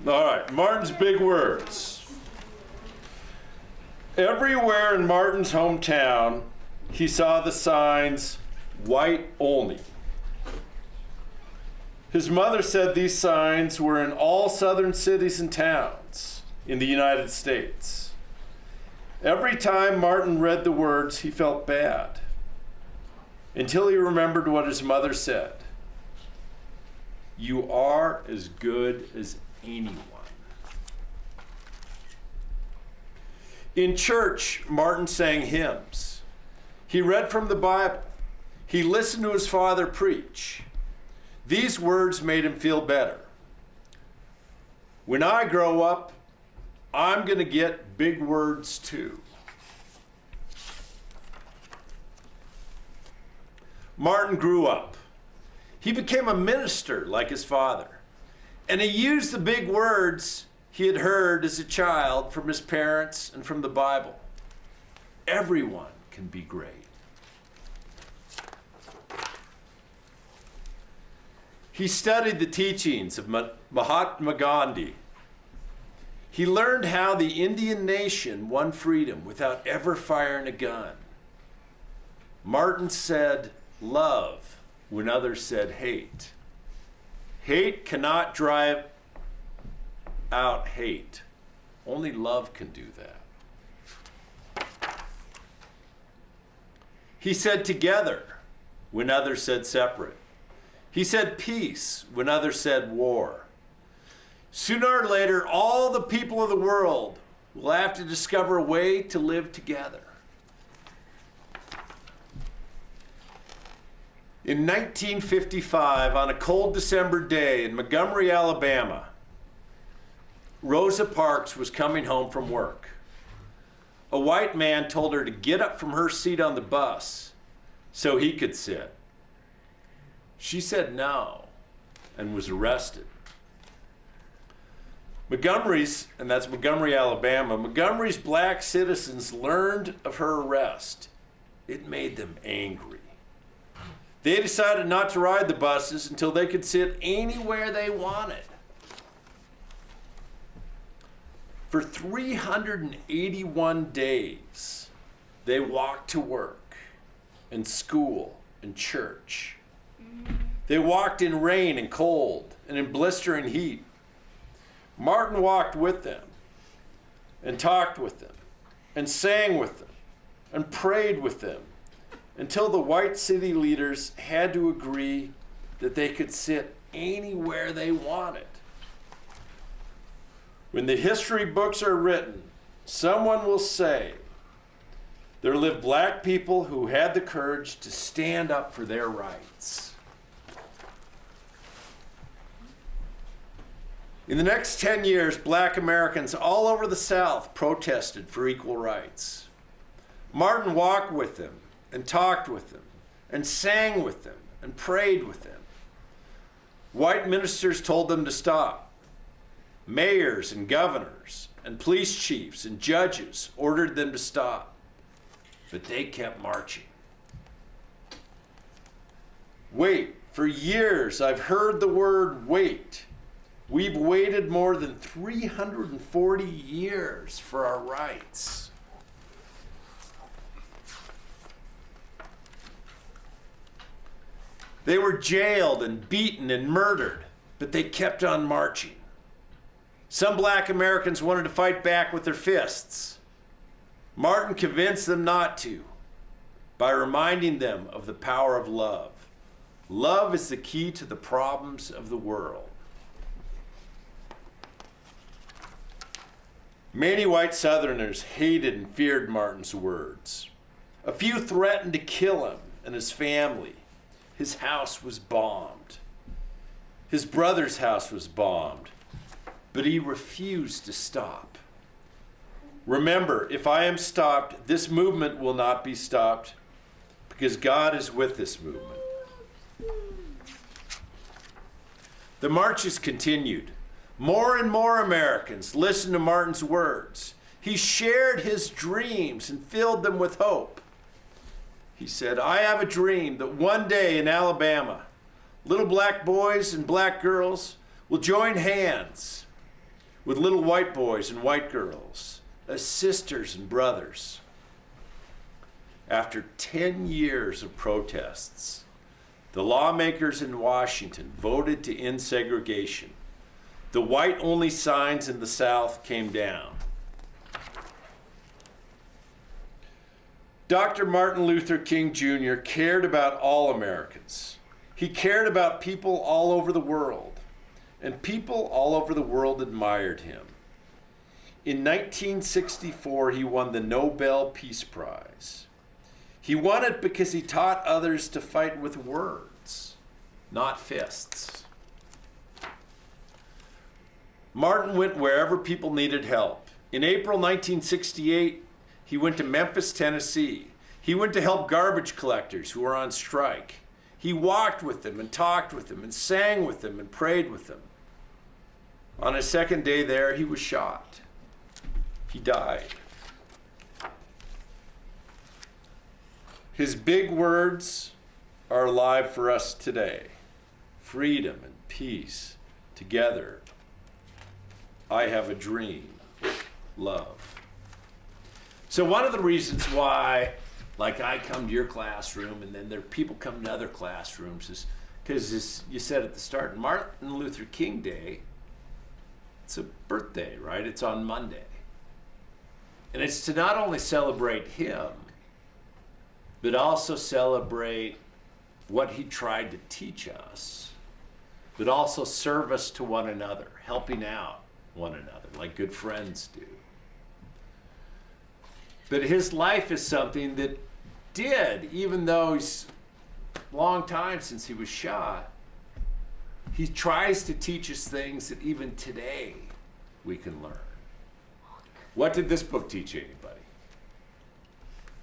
All right, Martin's big words. Everywhere in Martin's hometown, he saw the signs, white only. His mother said these signs were in all southern cities and towns in the United States. Every time Martin read the words, he felt bad, until he remembered what his mother said. You are as good as anyone. In church, Martin sang hymns. He read from the Bible. He listened to his father preach. These words made him feel better. When I grow up, I'm going to get big words too. Martin grew up. He became a minister like his father, and he used the big words he had heard as a child from his parents and from the Bible. Everyone can be great. He studied the teachings of Mahatma Gandhi. He learned how the Indian nation won freedom without ever firing a gun. Martin said love when others said hate. Hate cannot drive out hate. Only love can do that. He said together when others said separate. He said peace when others said war. Sooner or later, all the people of the world will have to discover a way to live together. In 1955, on a cold December day in Montgomery, Alabama, Rosa Parks was coming home from work. A white man told her to get up from her seat on the bus so he could sit. She said no and was arrested. Montgomery's, and that's Montgomery, Alabama, Montgomery's black citizens learned of her arrest. It made them angry. They decided not to ride the buses until they could sit anywhere they wanted. For 381 days, they walked to work and school and church. They walked in rain and cold and in blistering heat. Martin walked with them and talked with them and sang with them and prayed with them until the white city leaders had to agree that they could sit anywhere they wanted. When the history books are written, someone will say, there lived black people who had the courage to stand up for their rights. In the next 10 years, black Americans all over the South protested for equal rights. Martin walked with them and talked with them and sang with them and prayed with them. White ministers told them to stop. Mayors and governors and police chiefs and judges ordered them to stop, but they kept marching. Wait, for years I've heard the word wait. We've waited more than 340 years for our rights. They were jailed and beaten and murdered, but they kept on marching. Some black Americans wanted to fight back with their fists. Martin convinced them not to by reminding them of the power of love. Love is the key to the problems of the world. Many white Southerners hated and feared Martin's words. A few threatened to kill him and his family. His house was bombed. His brother's house was bombed, but he refused to stop. Remember, if I am stopped, this movement will not be stopped because God is with this movement. The marches continued. More and more Americans listened to Martin's words. He shared his dreams and filled them with hope. He said, I have a dream that one day in Alabama, little black boys and black girls will join hands with little white boys and white girls as sisters and brothers. After 10 years of protests, the lawmakers in Washington voted to end segregation. The white-only signs in the South came down. Dr. Martin Luther King Jr. cared about all Americans. He cared about people all over the world, and people all over the world admired him. In 1964, he won the Nobel Peace Prize. He won it because he taught others to fight with words, not fists. Martin went wherever people needed help. In April 1968, he went to Memphis, Tennessee. He went to help garbage collectors who were on strike. He walked with them and talked with them and sang with them and prayed with them. On his second day there, he was shot. He died. His big words are alive for us today. Freedom and peace together. I have a dream. Love. So one of the reasons why, like, I come to your classroom and then there are people come to other classrooms is because, as you said at the start, Martin Luther King Day, it's a birthday, right? It's on Monday. And it's to not only celebrate him, but also celebrate what he tried to teach us, but also service to one another, helping out one another like good friends do. But his life is something that did, even though it's a long time since he was shot, he tries to teach us things that even today we can learn. What did this book teach anybody?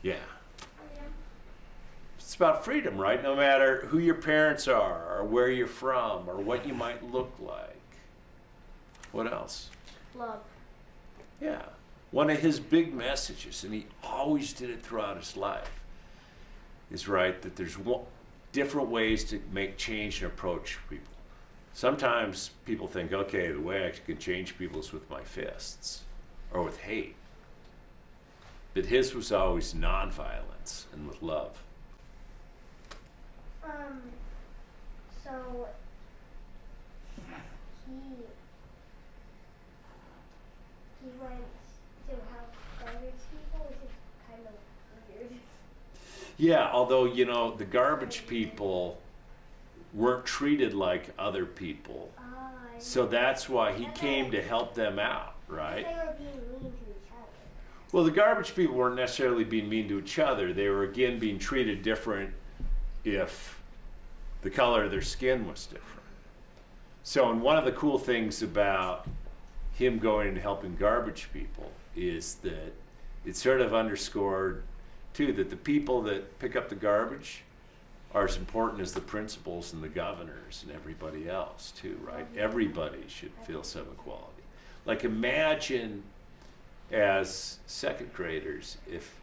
Yeah. It's about freedom, right? No matter who your parents are, or where you're from, or what you might look like. What else? Love. Yeah. One of his big messages, and he always did it throughout his life, is right that there's different ways to make change and approach people. Sometimes people think, okay, the way I can change people is with my fists or with hate. But his was always nonviolence and with love. So he went to help garbage people, which is kind of weird. Yeah, although, you know, the garbage people weren't treated like other people. So that's why he came to help them out, right? They were being mean to each other. Well, the garbage people weren't necessarily being mean to each other. They were, again, being treated different if the color of their skin was different. So, and one of the cool things about him going and helping garbage people is that it sort of underscored, too, that the people that pick up the garbage are as important as the principals and the governors and everybody else, too, right? Everybody should feel some equality. Like, imagine as second graders if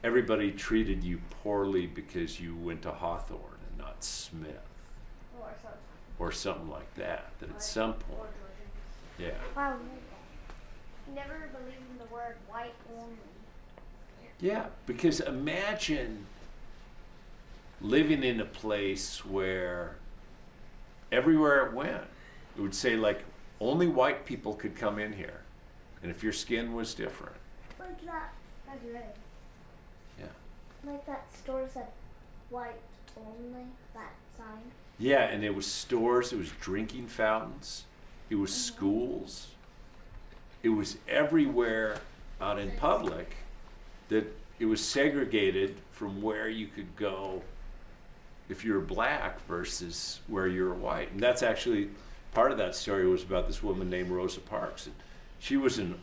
everybody treated you poorly because you went to Hawthorne and not Smith. Or something like that, that at some point, yeah. Wow. Never believed in the word white only. Yeah, because imagine living in a place where everywhere it went, it would say, like, only white people could come in here. And if your skin was different. Like that. That's right. Yeah. Like that store said white only, that sign. Yeah, and it was stores, it was drinking fountains, it was schools, it was everywhere out in public that it was segregated from where you could go if you were black versus where you were white. And that's actually, part of that story was about this woman named Rosa Parks. And she was an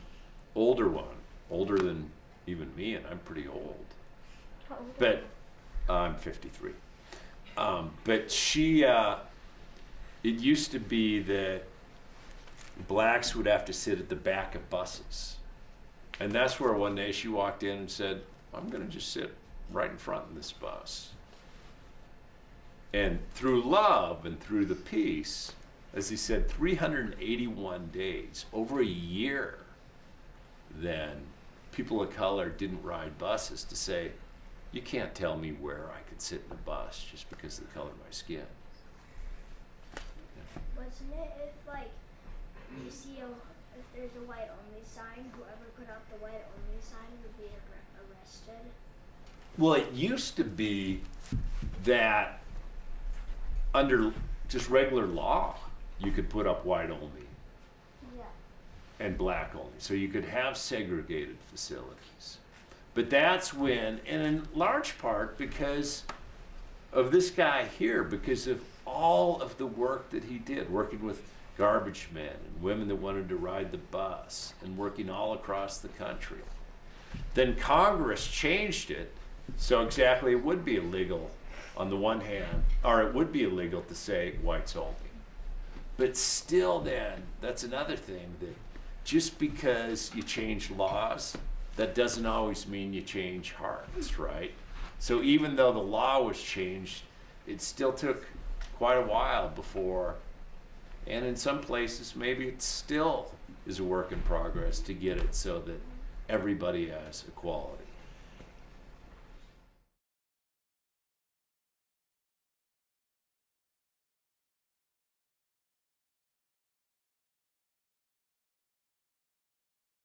older one, older than even me, and I'm pretty old. How old But I'm 53. But she, it used to be that blacks would have to sit at the back of buses. And that's where one day she walked in and said, I'm going to just sit right in front of this bus. And through love and through the peace, as he said, 381 days, over a year, then people of color didn't ride buses to say, you can't tell me where I could sit in a bus just because of the color of my skin. Wasn't it if like you see if there's a white only sign, whoever put up the white only sign would be arrested? Well, it used to be that under just regular law, you could put up white only Yeah. and black only. So you could have segregated facilities. But that's when, and in large part because of this guy here, because of all of the work that he did, working with garbage men and women that wanted to ride the bus and working all across the country. Then Congress changed it so exactly it would be illegal on the one hand, or it would be illegal to say whites only. But still then, that's another thing, that just because you change laws, that doesn't always mean you change hearts, right? So even though the law was changed, it still took quite a while before, and in some places maybe it still is a work in progress to get it so that everybody has equality.